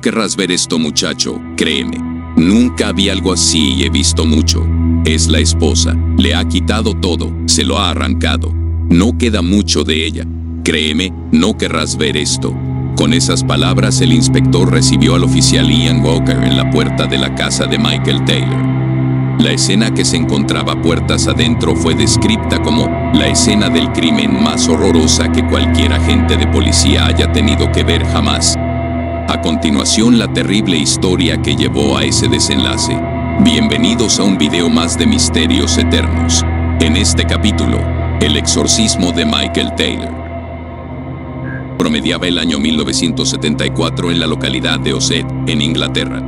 querrás ver esto, muchacho, créeme. Nunca había algo así y he visto mucho. Es la esposa. Le ha quitado todo, se lo ha arrancado. No queda mucho de ella. Créeme, no querrás ver esto. Con esas palabras, el inspector recibió al oficial Ian Walker en la puerta de la casa de Michael Taylor. La escena que se encontraba puertas adentro fue descrita como la escena del crimen más horrorosa que cualquier agente de policía haya tenido que ver jamás. A continuación, la terrible historia que llevó a ese desenlace. Bienvenidos a un video más de Misterios Eternos. En este capítulo, el exorcismo de Michael Taylor. Promediaba el año 1974 en la localidad de Ossett, en Inglaterra.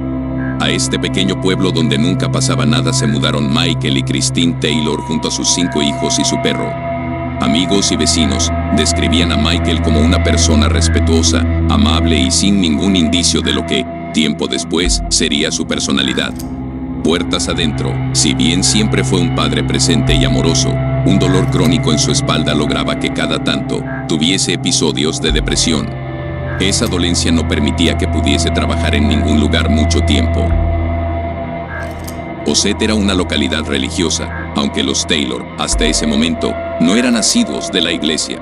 A este pequeño pueblo donde nunca pasaba nada se mudaron Michael y Christine Taylor junto a sus 5 hijos y su perro. Amigos y vecinos describían a Michael como una persona respetuosa, amable y sin ningún indicio de lo que, tiempo después, sería su personalidad. Puertas adentro, si bien siempre fue un padre presente y amoroso, un dolor crónico en su espalda lograba que cada tanto tuviese episodios de depresión. Esa dolencia no permitía que pudiese trabajar en ningún lugar mucho tiempo. Ossett era una localidad religiosa, aunque los Taylor, hasta ese momento, no eran asiduos de la iglesia.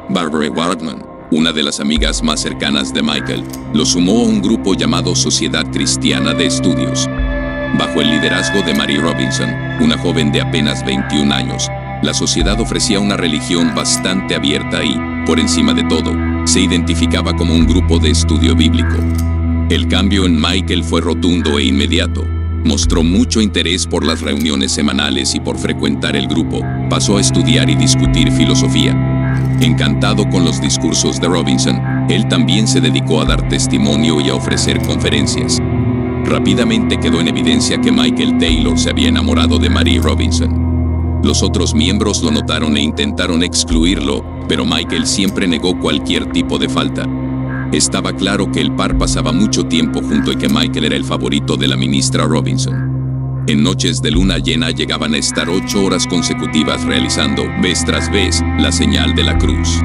Barbara Wardman, una de las amigas más cercanas de Michael, lo sumó a un grupo llamado Sociedad Cristiana de Estudios. Bajo el liderazgo de Mary Robinson, una joven de apenas 21 años, la sociedad ofrecía una religión bastante abierta y, por encima de todo, se identificaba como un grupo de estudio bíblico. El cambio en Michael fue rotundo e inmediato. Mostró mucho interés por las reuniones semanales y por frecuentar el grupo. Pasó a estudiar y discutir filosofía. Encantado con los discursos de Robinson, él también se dedicó a dar testimonio y a ofrecer conferencias. Rápidamente quedó en evidencia que Michael Taylor se había enamorado de Mary Robinson. Los otros miembros lo notaron e intentaron excluirlo, pero Michael siempre negó cualquier tipo de falta. Estaba claro que el par pasaba mucho tiempo junto y que Michael era el favorito de la ministra Robinson. En noches de luna llena llegaban a estar 8 horas consecutivas realizando, vez tras vez, la señal de la cruz.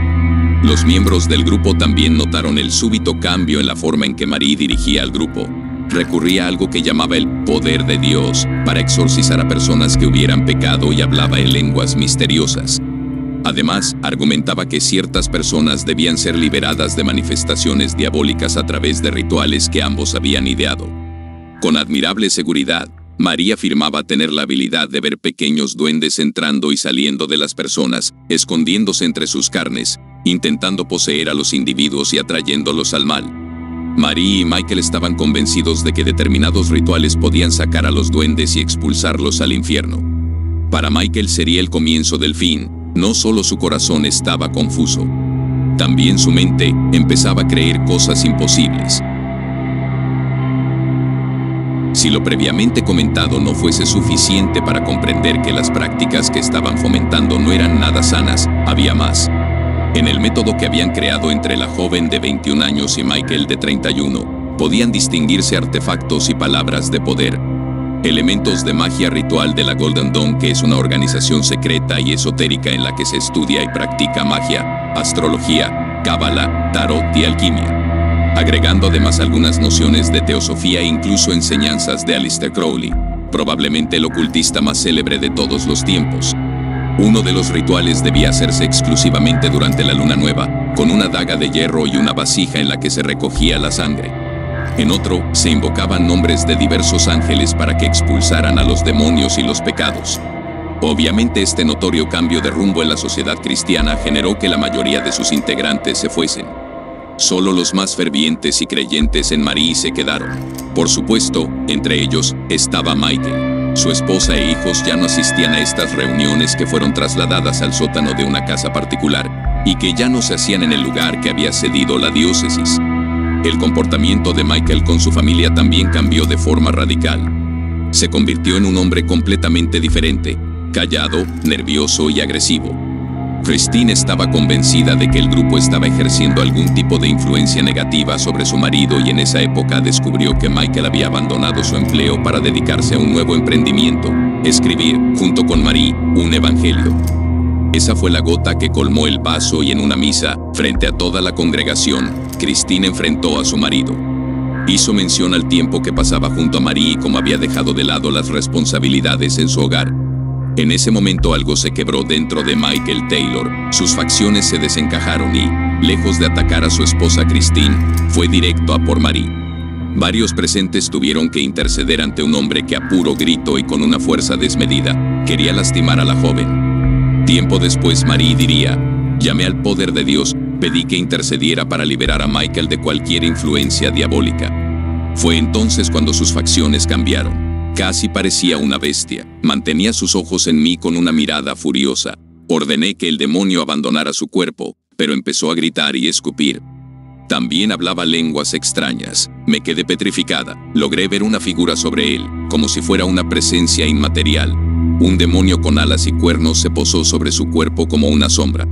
Los miembros del grupo también notaron el súbito cambio en la forma en que Marie dirigía al grupo. Recurría a algo que llamaba el poder de Dios para exorcizar a personas que hubieran pecado y hablaba en lenguas misteriosas. Además, argumentaba que ciertas personas debían ser liberadas de manifestaciones diabólicas a través de rituales que ambos habían ideado. Con admirable seguridad, María afirmaba tener la habilidad de ver pequeños duendes entrando y saliendo de las personas, escondiéndose entre sus carnes, intentando poseer a los individuos y atrayéndolos al mal. Marie y Michael estaban convencidos de que determinados rituales podían sacar a los duendes y expulsarlos al infierno. Para Michael sería el comienzo del fin. No solo su corazón estaba confuso, también su mente empezaba a creer cosas imposibles. Si lo previamente comentado no fuese suficiente para comprender que las prácticas que estaban fomentando no eran nada sanas, había más. En el método que habían creado entre la joven de 21 años y Michael de 31, podían distinguirse artefactos y palabras de poder. Elementos de magia ritual de la Golden Dawn, que es una organización secreta y esotérica en la que se estudia y practica magia, astrología, cábala, tarot y alquimia. Agregando además algunas nociones de teosofía e incluso enseñanzas de Aleister Crowley, probablemente el ocultista más célebre de todos los tiempos. Uno de los rituales debía hacerse exclusivamente durante la luna nueva, con una daga de hierro y una vasija en la que se recogía la sangre. En otro, se invocaban nombres de diversos ángeles para que expulsaran a los demonios y los pecados. Obviamente este notorio cambio de rumbo en la sociedad cristiana generó que la mayoría de sus integrantes se fuesen. Solo los más fervientes y creyentes en Marie se quedaron. Por supuesto, entre ellos estaba Michael. Su esposa e hijos ya no asistían a estas reuniones que fueron trasladadas al sótano de una casa particular y que ya no se hacían en el lugar que había cedido la diócesis. El comportamiento de Michael con su familia también cambió de forma radical. Se convirtió en un hombre completamente diferente, callado, nervioso y agresivo. Christine estaba convencida de que el grupo estaba ejerciendo algún tipo de influencia negativa sobre su marido y en esa época descubrió que Michael había abandonado su empleo para dedicarse a un nuevo emprendimiento, escribir, junto con Marie, un evangelio. Esa fue la gota que colmó el vaso y en una misa, frente a toda la congregación, Christine enfrentó a su marido. Hizo mención al tiempo que pasaba junto a Marie y cómo había dejado de lado las responsabilidades en su hogar. En ese momento algo se quebró dentro de Michael Taylor, sus facciones se desencajaron y, lejos de atacar a su esposa Christine, fue directo a por Marie. Varios presentes tuvieron que interceder ante un hombre que a puro grito y con una fuerza desmedida, quería lastimar a la joven. Tiempo después Marie diría: llamé al poder de Dios, pedí que intercediera para liberar a Michael de cualquier influencia diabólica. Fue entonces cuando sus facciones cambiaron. Casi parecía una bestia. Mantenía sus ojos en mí con una mirada furiosa. Ordené que el demonio abandonara su cuerpo, pero empezó a gritar y escupir. También hablaba lenguas extrañas. Me quedé petrificada. Logré ver una figura sobre él, como si fuera una presencia inmaterial. Un demonio con alas y cuernos se posó sobre su cuerpo como una sombra.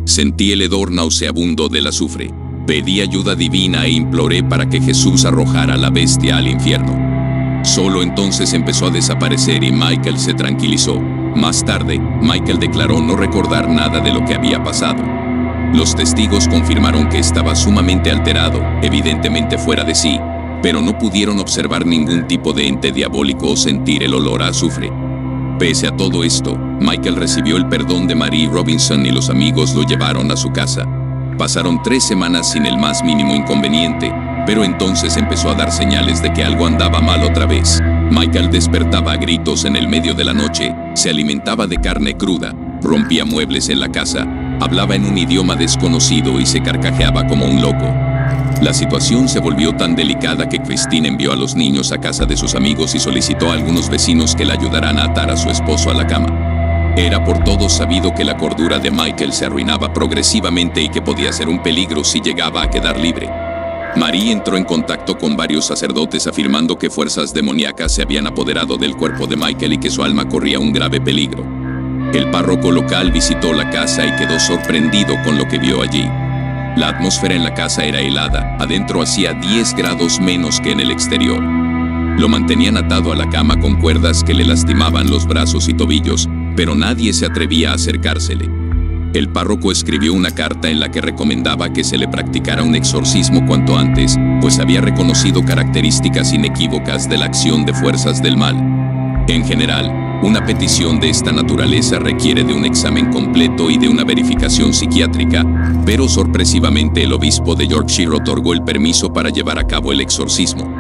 Sentí el hedor nauseabundo del azufre. Pedí ayuda divina e imploré para que Jesús arrojara a la bestia al infierno. Solo entonces empezó a desaparecer y Michael se tranquilizó. Más tarde, Michael declaró no recordar nada de lo que había pasado. Los testigos confirmaron que estaba sumamente alterado, evidentemente fuera de sí, pero no pudieron observar ningún tipo de ente diabólico o sentir el olor a azufre. Pese a todo esto, Michael recibió el perdón de Marie Robinson y los amigos lo llevaron a su casa. Pasaron 3 semanas sin el más mínimo inconveniente, pero entonces empezó a dar señales de que algo andaba mal otra vez. Michael despertaba a gritos en el medio de la noche, se alimentaba de carne cruda, rompía muebles en la casa, hablaba en un idioma desconocido y se carcajeaba como un loco. La situación se volvió tan delicada que Christine envió a los niños a casa de sus amigos y solicitó a algunos vecinos que la ayudaran a atar a su esposo a la cama. Era por todos sabido que la cordura de Michael se arruinaba progresivamente y que podía ser un peligro si llegaba a quedar libre. Marie entró en contacto con varios sacerdotes afirmando que fuerzas demoníacas se habían apoderado del cuerpo de Michael y que su alma corría un grave peligro. El párroco local visitó la casa y quedó sorprendido con lo que vio allí. La atmósfera en la casa era helada, adentro hacía 10 grados menos que en el exterior. Lo mantenían atado a la cama con cuerdas que le lastimaban los brazos y tobillos, pero nadie se atrevía a acercársele. El párroco escribió una carta en la que recomendaba que se le practicara un exorcismo cuanto antes, pues había reconocido características inequívocas de la acción de fuerzas del mal. En general, una petición de esta naturaleza requiere de un examen completo y de una verificación psiquiátrica, pero sorpresivamente el obispo de Yorkshire otorgó el permiso para llevar a cabo el exorcismo.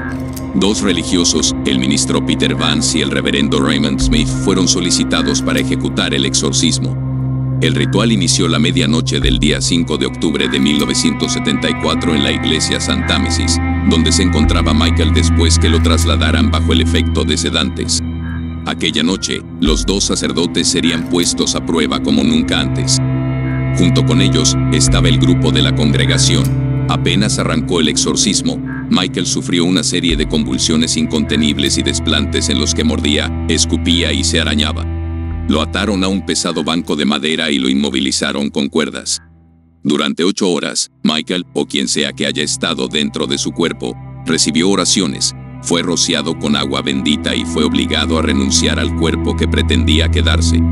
2 religiosos, el ministro Peter Vance y el reverendo Raymond Smith, fueron solicitados para ejecutar el exorcismo. El ritual inició la medianoche del día 5 de octubre de 1974 en la iglesia St. Támesis, donde se encontraba Michael después que lo trasladaran bajo el efecto de sedantes. Aquella noche, los 2 sacerdotes serían puestos a prueba como nunca antes. Junto con ellos estaba el grupo de la congregación. Apenas arrancó el exorcismo, Michael sufrió una serie de convulsiones incontenibles y desplantes en los que mordía, escupía y se arañaba. Lo ataron a un pesado banco de madera y lo inmovilizaron con cuerdas. Durante 8 horas, Michael, o quien sea que haya estado dentro de su cuerpo, recibió oraciones, fue rociado con agua bendita y fue obligado a renunciar al cuerpo que pretendía quedarse.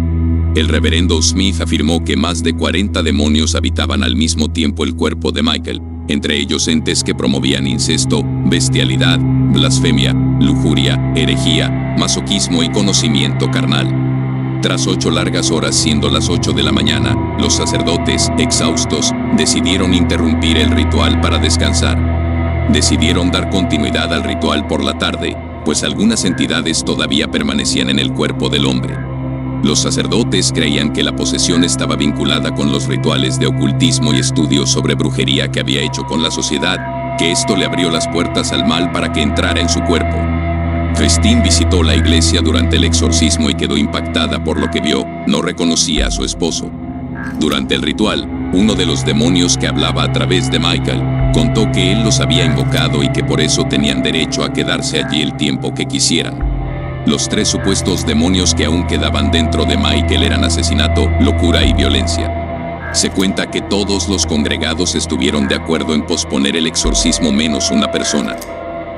El reverendo Smith afirmó que más de 40 demonios habitaban al mismo tiempo el cuerpo de Michael, entre ellos entes que promovían incesto, bestialidad, blasfemia, lujuria, herejía, masoquismo y conocimiento carnal. Tras 8 largas horas, siendo las 8 de la mañana, los sacerdotes, exhaustos, decidieron interrumpir el ritual para descansar. Decidieron dar continuidad al ritual por la tarde, pues algunas entidades todavía permanecían en el cuerpo del hombre. Los sacerdotes creían que la posesión estaba vinculada con los rituales de ocultismo y estudios sobre brujería que había hecho con la sociedad, que esto le abrió las puertas al mal para que entrara en su cuerpo. Christine visitó la iglesia durante el exorcismo y quedó impactada por lo que vio. No reconocía a su esposo. Durante el ritual, uno de los demonios que hablaba a través de Michael contó que él los había invocado y que por eso tenían derecho a quedarse allí el tiempo que quisieran. Los 3 supuestos demonios que aún quedaban dentro de Michael eran asesinato, locura y violencia. Se cuenta que todos los congregados estuvieron de acuerdo en posponer el exorcismo menos una persona.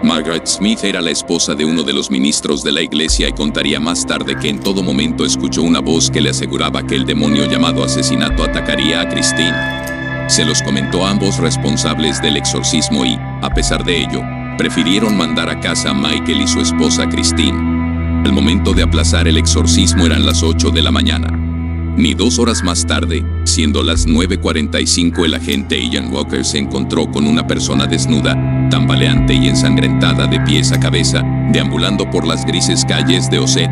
Margaret Smith era la esposa de uno de los ministros de la iglesia y contaría más tarde que en todo momento escuchó una voz que le aseguraba que el demonio llamado asesinato atacaría a Christine. Se los comentó a ambos responsables del exorcismo y, a pesar de ello, prefirieron mandar a casa a Michael y su esposa Christine. Al momento de aplazar el exorcismo eran las 8 de la mañana. Ni 2 horas más tarde, siendo las 9:45, el agente Ian Walker se encontró con una persona desnuda, tambaleante y ensangrentada de pies a cabeza, deambulando por las grises calles de Osset.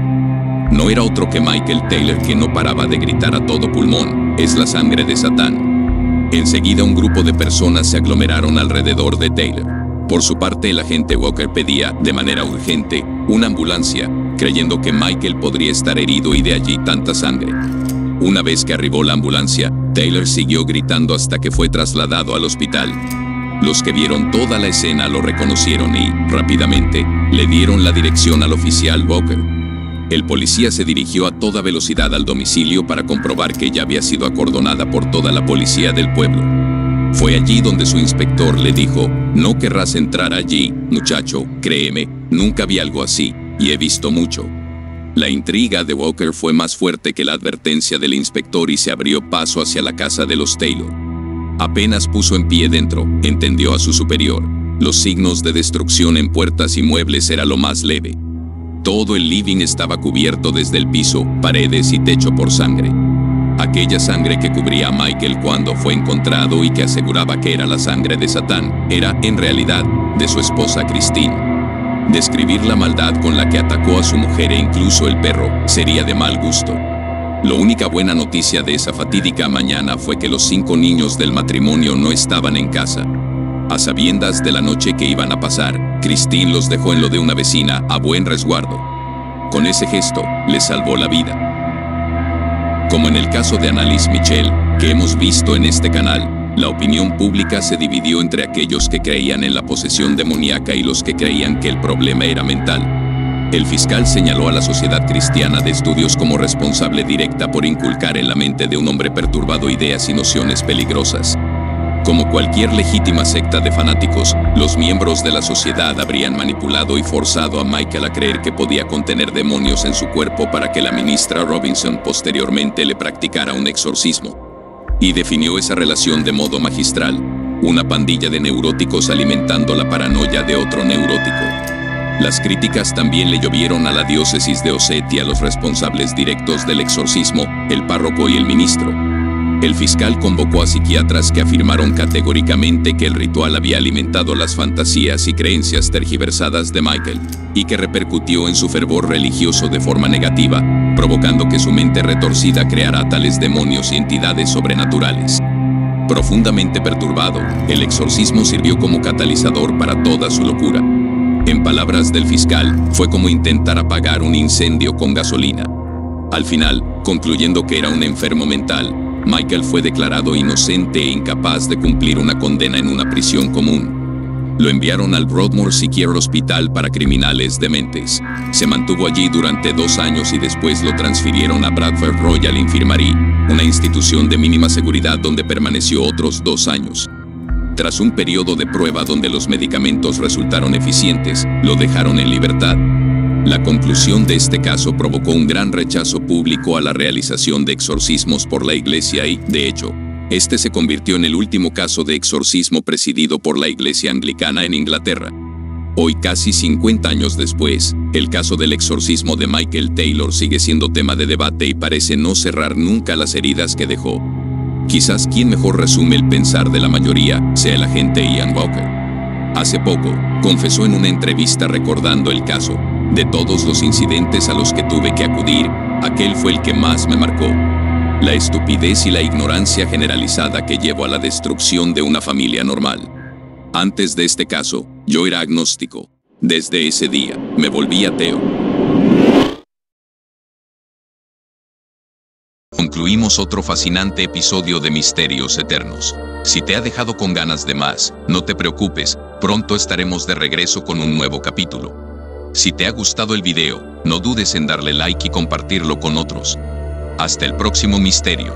No era otro que Michael Taylor, que no paraba de gritar a todo pulmón: «Es la sangre de Satán». Enseguida un grupo de personas se aglomeraron alrededor de Taylor. Por su parte, el agente Walker pedía, de manera urgente, una ambulancia, creyendo que Michael podría estar herido y de allí tanta sangre. Una vez que arribó la ambulancia, Taylor siguió gritando hasta que fue trasladado al hospital. Los que vieron toda la escena lo reconocieron y, rápidamente, le dieron la dirección al oficial Walker. El policía se dirigió a toda velocidad al domicilio para comprobar que ella había sido acordonada por toda la policía del pueblo. Fue allí donde su inspector le dijo: «No querrás entrar allí, muchacho, créeme, nunca vi algo así, y he visto mucho». La intriga de Walker fue más fuerte que la advertencia del inspector y se abrió paso hacia la casa de los Taylor. Apenas puso en pie dentro, entendió a su superior. Los signos de destrucción en puertas y muebles era lo más leve. Todo el living estaba cubierto desde el piso, paredes y techo por sangre. Aquella sangre que cubría a Michael cuando fue encontrado y que aseguraba que era la sangre de Satán, era, en realidad, de su esposa Christine. Describir la maldad con la que atacó a su mujer e incluso el perro sería de mal gusto. La única buena noticia de esa fatídica mañana fue que los 5 niños del matrimonio no estaban en casa. A sabiendas de la noche que iban a pasar, Christine los dejó en lo de una vecina a buen resguardo. Con ese gesto, les salvó la vida. Como en el caso de Annalise Michel, que hemos visto en este canal, la opinión pública se dividió entre aquellos que creían en la posesión demoníaca y los que creían que el problema era mental. El fiscal señaló a la Sociedad Cristiana de Estudios como responsable directa por inculcar en la mente de un hombre perturbado ideas y nociones peligrosas. Como cualquier legítima secta de fanáticos, los miembros de la sociedad habrían manipulado y forzado a Michael a creer que podía contener demonios en su cuerpo para que la ministra Robinson posteriormente le practicara un exorcismo. Y definió esa relación de modo magistral: una pandilla de neuróticos alimentando la paranoia de otro neurótico. Las críticas también le llovieron a la diócesis de Osset y a los responsables directos del exorcismo, el párroco y el ministro. El fiscal convocó a psiquiatras que afirmaron categóricamente que el ritual había alimentado las fantasías y creencias tergiversadas de Michael, y que repercutió en su fervor religioso de forma negativa, provocando que su mente retorcida creara tales demonios y entidades sobrenaturales. Profundamente perturbado, el exorcismo sirvió como catalizador para toda su locura. En palabras del fiscal, fue como intentar apagar un incendio con gasolina. Al final, concluyendo que era un enfermo mental, Michael fue declarado inocente e incapaz de cumplir una condena en una prisión común. Lo enviaron al Broadmoor Psychiatric Hospital para criminales dementes. Se mantuvo allí durante 2 años y después lo transfirieron a Bradford Royal Infirmary, una institución de mínima seguridad donde permaneció otros 2 años. Tras un periodo de prueba donde los medicamentos resultaron eficientes, lo dejaron en libertad. La conclusión de este caso provocó un gran rechazo público a la realización de exorcismos por la Iglesia y, de hecho, este se convirtió en el último caso de exorcismo presidido por la Iglesia Anglicana en Inglaterra. Hoy, casi 50 años después, el caso del exorcismo de Michael Taylor sigue siendo tema de debate y parece no cerrar nunca las heridas que dejó. Quizás quien mejor resume el pensar de la mayoría sea el agente Ian Walker. Hace poco, confesó en una entrevista recordando el caso: «De todos los incidentes a los que tuve que acudir, aquel fue el que más me marcó. La estupidez y la ignorancia generalizada que llevó a la destrucción de una familia normal. Antes de este caso, yo era agnóstico. Desde ese día, me volví ateo». Concluimos otro fascinante episodio de Misterios Eternos. Si te ha dejado con ganas de más, no te preocupes, pronto estaremos de regreso con un nuevo capítulo. Si te ha gustado el video, no dudes en darle like y compartirlo con otros. Hasta el próximo misterio.